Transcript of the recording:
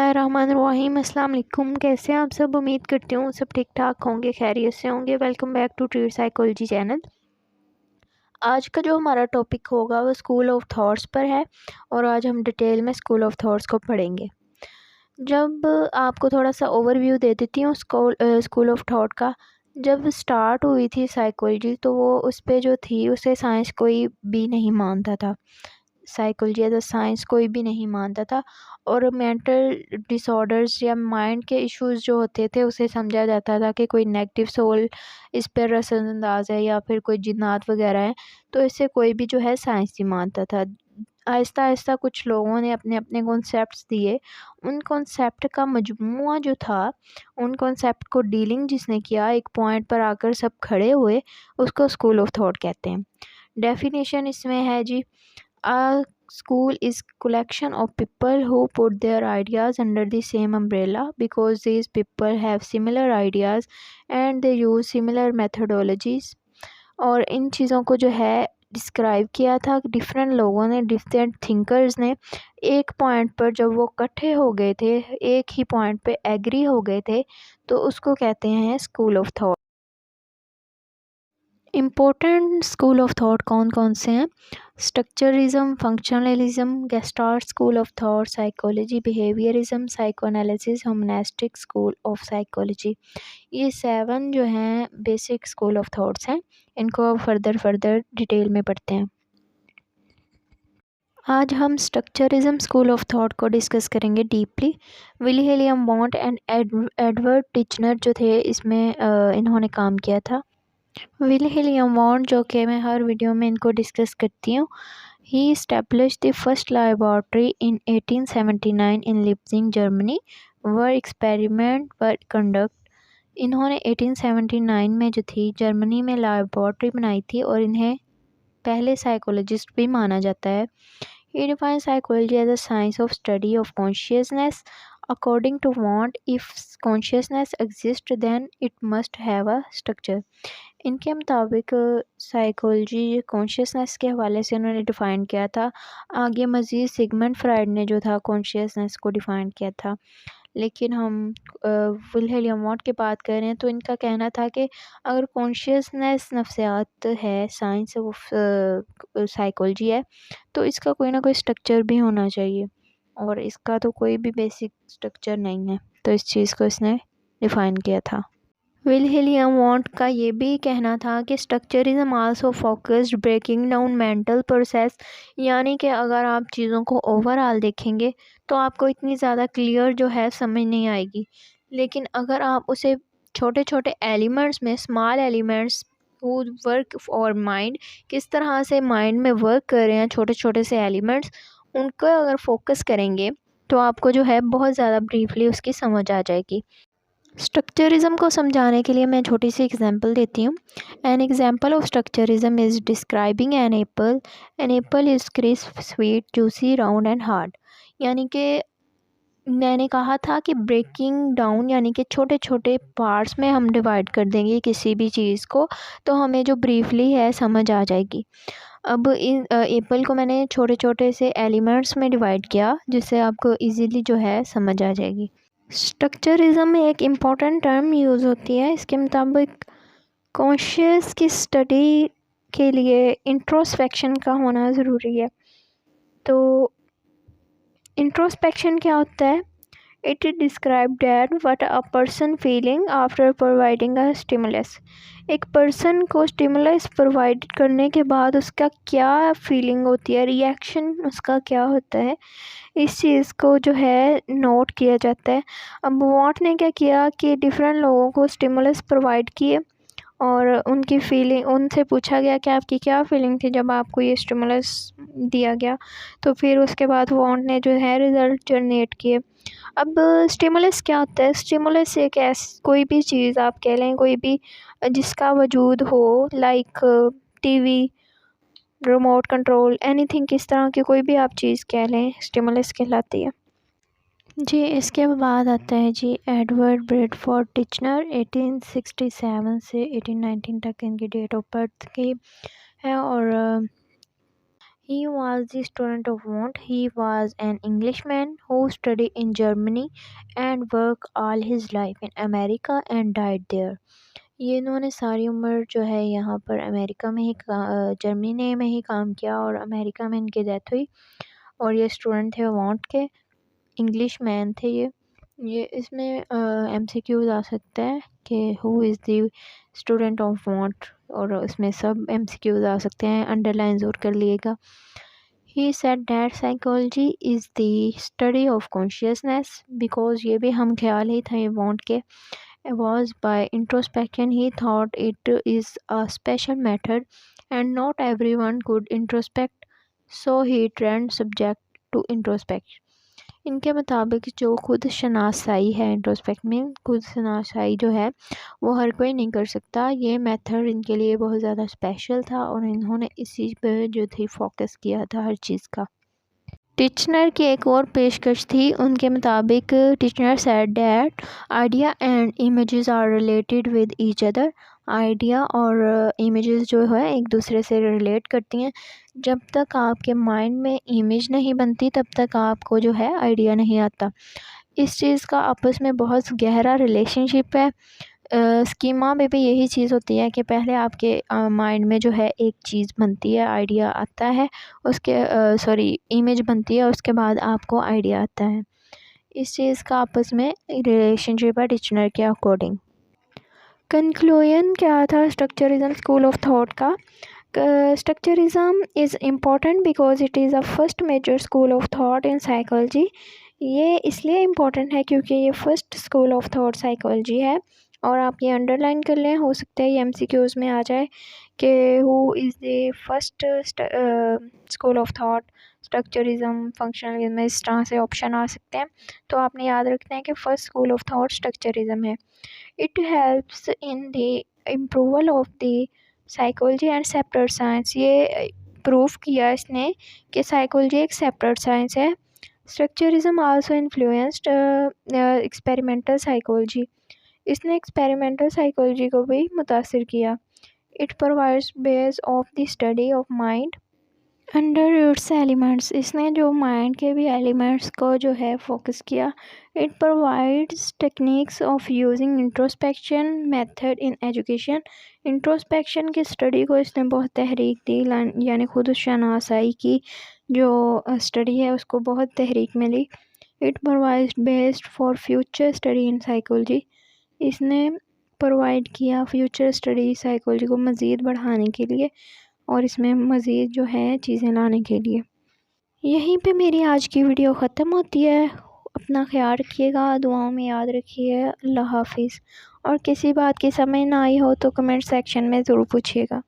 बिस्मिल्लाहिर्रहमानिर्रहीम। अस्सलाम वालेकुम। कैसे हैं आप सब? उम्मीद करती हूँ सब ठीक ठाक होंगे, खैरियत से होंगे। Welcome back to treat psychology channel. आज का जो हमारा टॉपिक होगा वो स्कूल ऑफ थॉट्स पर है और आज हम डिटेल में स्कूल ऑफ थॉट्स को पढ़ेंगे। जब आपको थोड़ा सा ओवरव्यू दे देती हूँ स्कूल ऑफ थॉट का। जब स्टार्ट हुई थी साइकोलॉजी तो वो उस पर जो थी उसे साइंस कोई भी नहीं मानता था। साइकोलॉजी एज अ साइंस कोई भी नहीं मानता था और मेंटल डिसऑर्डर्स या माइंड के इश्यूज जो होते थे उसे समझा जाता था कि कोई नेगेटिव सोल इस पर असरअंदाज है या फिर कोई जिन्नात वगैरह है, तो इसे कोई भी जो है साइंस नहीं मानता था। आहिस्ता आहिस्ता कुछ लोगों ने अपने अपने कॉन्सेप्ट्स दिए। उन कॉन्सेप्ट का मजमूआ जो था, उन कॉन्सेप्ट को डीलिंग जिसने किया, एक पॉइंट पर आकर सब खड़े हुए, उसको स्कूल ऑफ थॉट कहते हैं। डेफिनेशन इसमें है जी, a school is collection of people who put their ideas under the same umbrella because these people have similar ideas and they use similar methodologies। और इन चीज़ों को जो है डिस्क्राइब किया था डिफरेंट लोगों ने, डिफरेंट थिंकर्स ने। एक पॉइंट पर जब वो इकट्ठे हो गए थे, एक ही पॉइंट पे एग्री हो गए थे, तो उसको कहते हैं school of thought. Important school of thought कौन कौन से हैं? Structuralism, functionalism, gestalt school of thought, psychology, behaviourism, psychoanalysis, humanistic school of psychology. ये 7 जो हैं बेसिक स्कूल ऑफ थॉट्स हैं। इनको अब फर्दर डिटेल में पढ़ते हैं। आज हम स्ट्रक्चरिज्म स्कूल ऑफ थॉट को डिस्कस करेंगे deeply. William want and Edward Titchener जो थे इसमें इन्होंने काम किया था। विलियम वॉन्ट, जो कि मैं हर वीडियो में इनको डिस्कस करती हूँ, ही established the first laboratory in 1879 in Leipzig, Germany, where experiment were conduct। इन्होंने 1879 में जो थी जर्मनी में लैबोरेटरी बनाई थी और इन्हें पहले साइकोलॉजिस्ट भी माना जाता है। He defines psychology as a science of study of consciousness. According to Wundt, if consciousness exists, then it must have a structure। इनके मुताबिक साइकोलॉजी कॉन्शियसनेस के हवाले से उन्होंने डिफ़ाइन किया था। आगे मज़ीद सिगमंड फ्राइड ने जो था कॉन्शियसनेस को डिफ़ाइन किया था। लेकिन हम विलियम वॉन्ट की बात कर रहे हैं तो इनका कहना था कि अगर कॉन्शियसनेस नफ्सियात है, साइंस ऑफ साइकोलॉजी है, तो इसका कोई ना कोई स्ट्रक्चर भी होना चाहिए और इसका तो कोई भी बेसिक स्ट्रक्चर नहीं है, तो इस चीज़ को इसने डिफ़ाइन किया था। विलियम वॉन्ट का ये भी कहना था कि structuralism also focused breaking down mental process, यानी कि अगर आप चीज़ों को ओवरऑल देखेंगे तो आपको इतनी ज़्यादा क्लियर जो है समझ नहीं आएगी। लेकिन अगर आप उसे छोटे छोटे एलिमेंट्स में, स्मॉल एलिमेंट्स हु वर्क और माइंड, किस तरह से माइंड में वर्क कर रहे हैं छोटे छोटे से एलिमेंट्स, उनको अगर फोकस करेंगे तो आपको जो है बहुत ज़्यादा ब्रीफली उसकी समझ आ जाएगी। स्ट्रक्चरिज्म को समझाने के लिए मैं छोटी सी एग्जांपल देती हूँ। An example of structuralism is describing an apple. An apple is crisp, sweet, juicy, round and hard. यानी कि मैंने कहा था कि ब्रेकिंग डाउन यानी कि छोटे छोटे पार्ट्स में हम डिवाइड कर देंगे किसी भी चीज़ को, तो हमें जो ब्रीफली है समझ आ जाएगी। अब इन एप्पल को मैंने छोटे छोटे से एलिमेंट्स में डिवाइड किया जिससे आपको इजीली जो है समझ आ जाएगी। स्ट्रक्चरिज्म में एक इम्पॉर्टेंट टर्म यूज़ होती है। इसके मुताबिक कॉन्शियस की स्टडी के लिए इंट्रोस्पेक्शन का होना ज़रूरी है। तो इंट्रोस्पेक्शन क्या होता है? It describe that what a person feeling after providing a stimulus. एक पर्सन को स्टिमुलस प्रोवाइड करने के बाद उसका क्या फीलिंग होती है, रिएक्शन उसका क्या होता है, इस चीज़ को जो है नोट किया जाता है। अब वॉट ने क्या किया कि डिफरेंट लोगों को स्टिमुलस प्रोवाइड किए और उनकी फीलिंग, उनसे पूछा गया कि आपकी क्या फीलिंग थी जब आपको ये स्टिमुलस दिया गया, तो फिर उसके बाद वॉन्ट ने जो है रिज़ल्ट जनरेट किए। अब स्टिमुलस क्या होता है? स्टिमुलस एक कोई भी चीज़ आप कह लें, कोई भी जिसका वजूद हो, like TV, remote control, anything, किस तरह की कोई भी आप चीज़ कह लें, स्टिमुलस कहलाती है जी। इसके बाद आता है जी एडवर्ड ब्रेडफोर्ड टिचनर। 1867 से 1819 तक इनकी डेट ऑफ बर्थ की है और He was the student of want. He was an Englishman who studied in Germany and worked all his life in America and died there. ये इन्होंने सारी उम्र जो है यहाँ पर अमेरिका में ही जर्मनी में ही काम किया और अमेरिका में इनकी डेथ हुई। और ये स्टूडेंट थे वांट के, इंग्लिश मैन थे ये इसमें एमसीक्यूज आ सकता है कि who is the student of want, और इसमें सब एमसीक्यूज आ सकते हैं, अंडरलाइन ज़रूर कर लिएगा। He said that psychology is the study of consciousness, because ये भी हम ख्याल ही था ये वांट के, was by introspection. He thought it is a special method and not everyone could introspect, so he trained subject to introspection. इनके मुताबिक जो खुद शनासाई है, इंट्रोस्पेक्ट में खुद शनासाई जो है वो हर कोई नहीं कर सकता। ये मेथड इनके लिए बहुत ज़्यादा स्पेशल था और इन्होंने इसी पर जो थी फोकस किया था हर चीज़ का। टिचनर की एक और पेशकश थी। उनके मुताबिक Titchener said that idea and images are related with each other. Idea और इमेजेस जो है एक दूसरे से रिलेट करती हैं। जब तक आपके माइंड में इमेज नहीं बनती तब तक आपको जो है आइडिया नहीं आता। इस चीज़ का आपस में बहुत गहरा रिलेशनशिप है। स्कीमा में भी यही चीज़ होती है कि पहले आपके माइंड में जो है एक चीज़ बनती है, आइडिया आता है, उसके इमेज बनती है, उसके बाद आपको आइडिया आता है। इस चीज़ का आपस में रिलेशनशिप है टिचनर के अकॉर्डिंग। कंक्लूजन क्या था स्ट्रक्चरिज्म स्कूल ऑफ थॉट का? Structuralism is important because it is a first major school of thought in psychology. ये इसलिए इम्पॉर्टेंट है क्योंकि ये first school of thought psychology है। और आप ये अंडरलाइन कर लें, हो सकता है ये एमसीक्यूज में आ जाए कि who is the first school of thought, structuralism, functionalism, इस तरह से ऑप्शन आ सकते हैं। तो आपने याद रखना है कि first school of thought structuralism है। It helps in the improval of the psychology and separate science. ये प्रूव किया इसने कि साइकोलॉजी एक सेपरेट साइंस है। Structuralism also influenced experimental psychology. इसने एक्सपेरिमेंटल साइकोलॉजी को भी मुतासिर किया। It provides base of the study of mind under its elements. इसने जो माइंड के भी एलिमेंट्स को जो है फोकस किया। It provides techniques of using introspection method in education. Introspection की स्टडी को इसने बहुत तहरीक दी, यानी खुद शनासाई की जो स्टडी है उसको बहुत तहरीक मिली। It provides based for future study in psychology. इसने प्रोवाइड किया फ्यूचर स्टडी साइकोलॉजी को मज़ीद बढ़ाने के लिए और इसमें मज़ीद जो है चीज़ें लाने के लिए। यहीं पे मेरी आज की वीडियो ख़त्म होती है। अपना ख्याल रखिएगा, दुआओं में याद रखिए। अल्लाह हाफिज़। और किसी बात की समझ ना आई हो तो कमेंट सेक्शन में ज़रूर पूछिएगा।